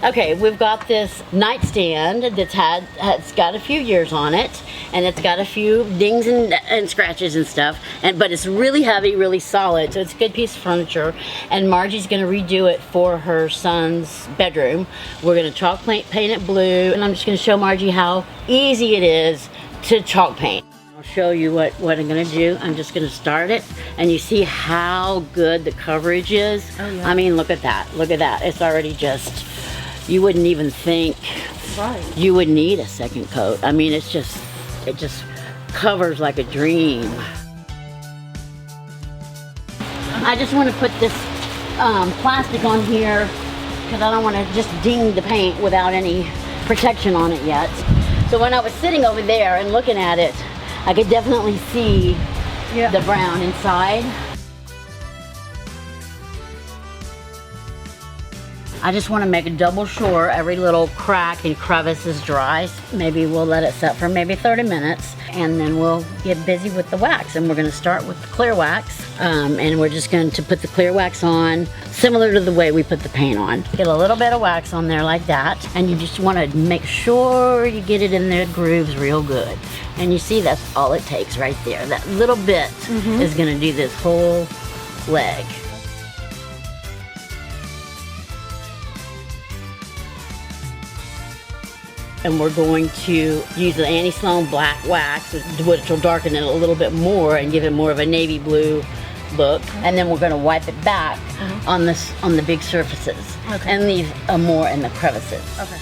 Okay, we've got this nightstand that's got a few years on it, and it's got a few dings and scratches and stuff, but it's really heavy, really solid, so it's a good piece of furniture. And Margie's gonna redo it for her son's bedroom. We're gonna chalk paint it blue, and I'm just gonna show Margie how easy it is to chalk paint. I'll show you what I'm gonna do. I'm just gonna start it, and you see how good the coverage is. Oh, yeah. I mean, look at that, look at that. It's already just, you wouldn't even think you would need a second coat. I mean, it just covers like a dream. I just want to put this plastic on here because I don't want to just ding the paint without any protection on it yet. So when I was sitting over there and looking at it, I could definitely see the brown inside. I just want to make double sure every little crack and crevice is dry. Maybe we'll let it set for maybe 30 minutes, and then we'll get busy with the wax. And we're going to start with the clear wax, and we're just going to put the clear wax on similar to the way we put the paint on. Get a little bit of wax on there like that, and you just want to make sure you get it in the grooves real good. And you see, that's all it takes right there. That little bit is going to do this whole leg. And we're going to use the Annie Sloan black wax, which will darken it a little bit more and give it more of a navy blue look. And then we're going to wipe it back on the big surfaces and leave more in the crevices. Okay.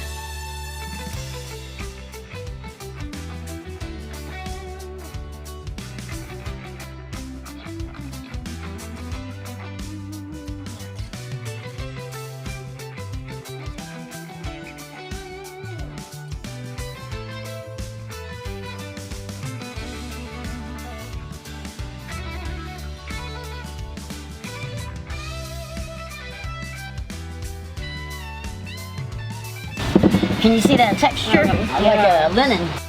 Can you see that texture? Like a linen.